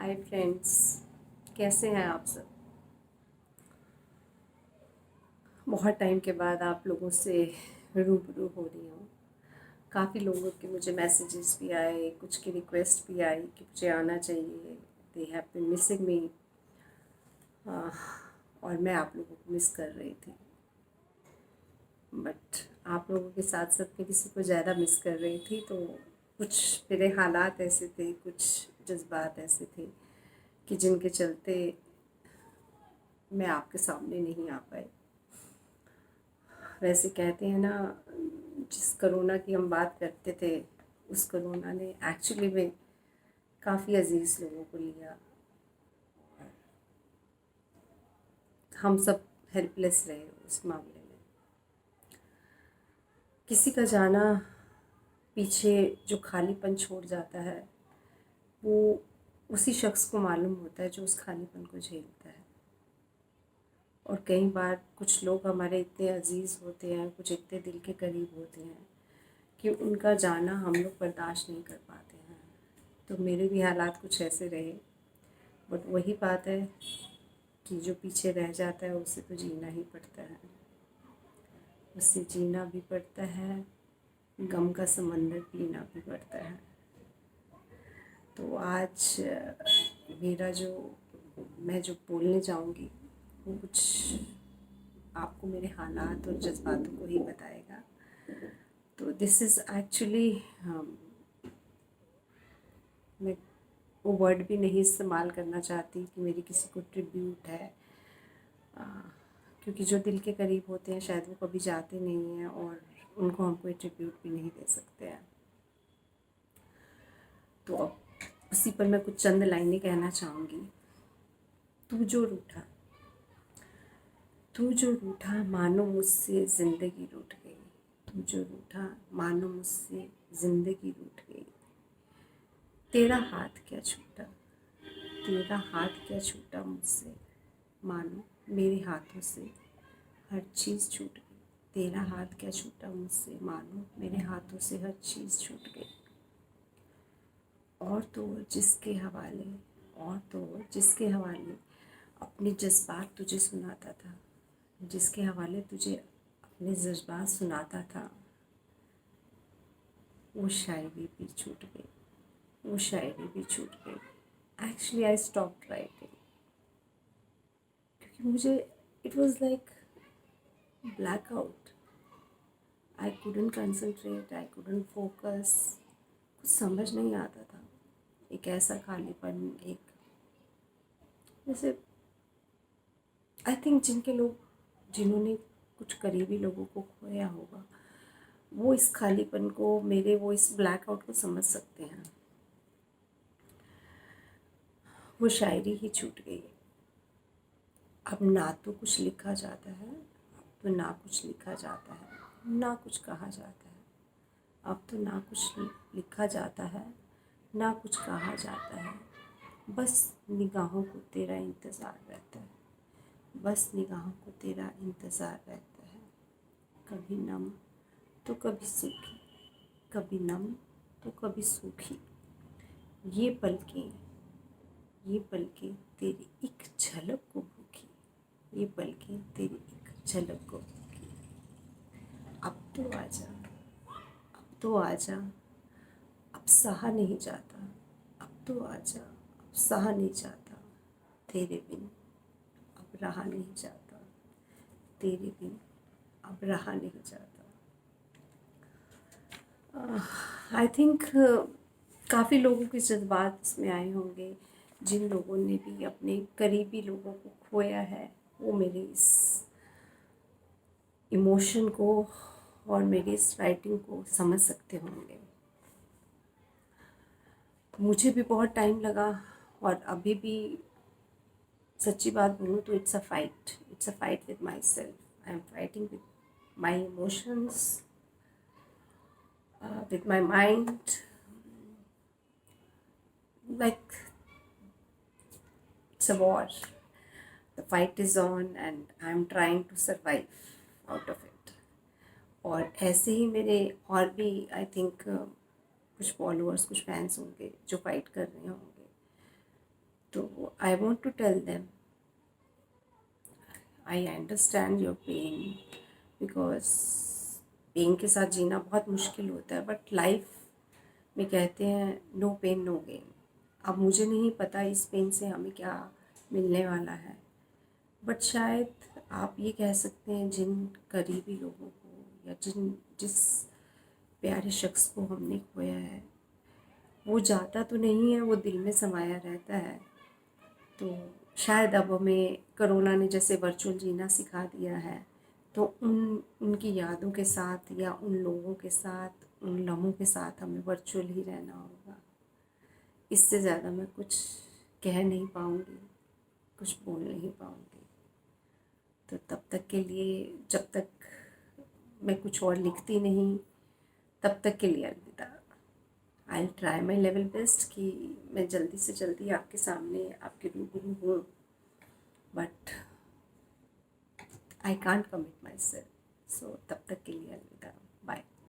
Hi friends, कैसे हैं आप सब। बहुत टाइम के बाद आप लोगों से रूबरू हो रही हूँ। काफ़ी लोगों के मुझे मैसेजेस भी आए, कुछ की रिक्वेस्ट भी आई कि मुझे आना चाहिए। They have been missing me. और मैं आप लोगों को मिस कर रही थी, बट आप लोगों के साथ साथ मैं किसी को ज़्यादा मिस कर रही थी। तो कुछ मेरे हालात ऐसे थे, कुछ जज्बात ऐसे थे कि जिनके चलते मैं आपके सामने नहीं आ पाई। वैसे कहते हैं ना, जिस करोना की हम बात करते थे, उस करोना ने एक्चुअली में काफ़ी अजीज़ लोगों को लिया। हम सब हेल्पलेस रहे उस मामले में। किसी का जाना पीछे जो खालीपन छोड़ जाता है, वो उसी शख्स को मालूम होता है जो उस खालीपन को झेलता है। और कई बार कुछ लोग हमारे इतने अजीज़ होते हैं, कुछ इतने दिल के करीब होते हैं कि उनका जाना हम लोग बर्दाश्त नहीं कर पाते हैं। तो मेरे भी हालात कुछ ऐसे रहे, बट वही बात है कि जो पीछे रह जाता है उसे तो जीना ही पड़ता है, उससे जीना भी पड़ता है, गम का समंदर पीना भी पड़ता है। तो आज मेरा जो मैं जो बोलने जाऊंगी वो कुछ आपको मेरे हालात और जज्बातों को ही बताएगा। तो दिस इज़ एक्चुअली, मैं वो वर्ड भी नहीं इस्तेमाल करना चाहती कि मेरी किसी को ट्रिब्यूट है, क्योंकि जो दिल के करीब होते हैं शायद वो कभी जाते नहीं हैं और उनको हम कोई ट्रिब्यूट भी नहीं दे सकते हैं। तो अब उसी पर मैं कुछ चंद लाइनें कहना चाहूँगी। तू जो रूठा, तू जो रूठा मानो मुझसे ज़िंदगी रूठ गई। तू जो रूठा मानो मुझसे ज़िंदगी रूठ गई। तेरा हाथ क्या छूटा, तेरा हाथ क्या छूटा मुझसे, मानो मेरे हाथों से हर चीज़ छूट गई। तेरा हाथ क्या छूटा मुझसे, मानो मेरे हाथों से हर चीज़ छूट गई। और तो जिसके हवाले, और तो जिसके हवाले अपने जज्बात तुझे सुनाता था, जिसके हवाले तुझे अपने जज्बात सुनाता था, वो शायरी भी छूट गई, वो शायरी भी छूट गई। एक्चुअली आई स्टॉप राइटिंग, क्योंकि मुझे it was like blackout. I couldn't concentrate, I couldn't focus. कुछ समझ नहीं आता था। एक ऐसा खालीपन, एक जैसे आई थिंक जिनके लोग जिन्होंने कुछ करीबी लोगों को खोया होगा वो इस खालीपन को, मेरे वो इस ब्लैकआउट को समझ सकते हैं। वो शायरी ही छूट गई। अब ना तो कुछ लिखा जाता है, अब तो ना कुछ लिखा जाता है, ना कुछ कहा जाता है। अब तो ना कुछ लिखा जाता है, ना कुछ कहा जाता है। बस निगाहों को तेरा इंतज़ार रहता है, बस निगाहों को तेरा इंतज़ार रहता है। कभी नम तो कभी सूखी, कभी नम तो कभी सूखी। ये पलकें, ये पलकें तेरी एक झलक को भूखी, ये पलकें तेरी एक झलक को भूखी। अब तो आजा, अब तो आजा, अब सहा नहीं जाता। अब तो आजा, अब सहा नहीं जाता। तेरे बिन अब रहा नहीं जाता, तेरे बिन अब रहा नहीं जाता। आई थिंक काफ़ी लोगों के जज्बात इसमें आए होंगे। जिन लोगों ने भी अपने करीबी लोगों को खोया है वो मेरे इस इमोशन को और मेरी इस राइटिंग को समझ सकते होंगे। मुझे भी बहुत टाइम लगा, और अभी भी सच्ची बात बोलूँ तो it's a fight with my self. I am fighting with my emotions, with my mind. Like it's a war. The fight is on and I'm trying to survive out of it. और ऐसे ही मेरे और भी I think कुछ followers, कुछ fans होंगे जो fight कर रहे होंगे। तो I want to tell them I understand your pain, because pain के साथ जीना बहुत मुश्किल होता है, बट लाइफ में कहते हैं नो पेन नो गेन। अब मुझे नहीं पता इस पेन से हमें क्या मिलने वाला है, बट शायद आप ये कह सकते हैं जिन करीबी लोगों को या जिस प्यारे शख्स को हमने खोया है वो जाता तो नहीं है, वो दिल में समाया रहता है। तो शायद अब हमें कोरोना ने जैसे वर्चुअल जीना सिखा दिया है, तो उनकी यादों के साथ या उन लोगों के साथ, उन लम्हों के साथ हमें वर्चुअल ही रहना होगा। इससे ज़्यादा मैं कुछ कह नहीं पाऊँगी, कुछ बोल नहीं पाऊँगी। तो तब तक के लिए, जब तक मैं कुछ और लिखती नहीं, तब तक के लिए अलविदा। I try my level best कि मैं जल्दी से जल्दी आपके सामने, आपके रूबरू हूँ, but I can't commit myself. So तब तक के लिए अलविदा, बाय।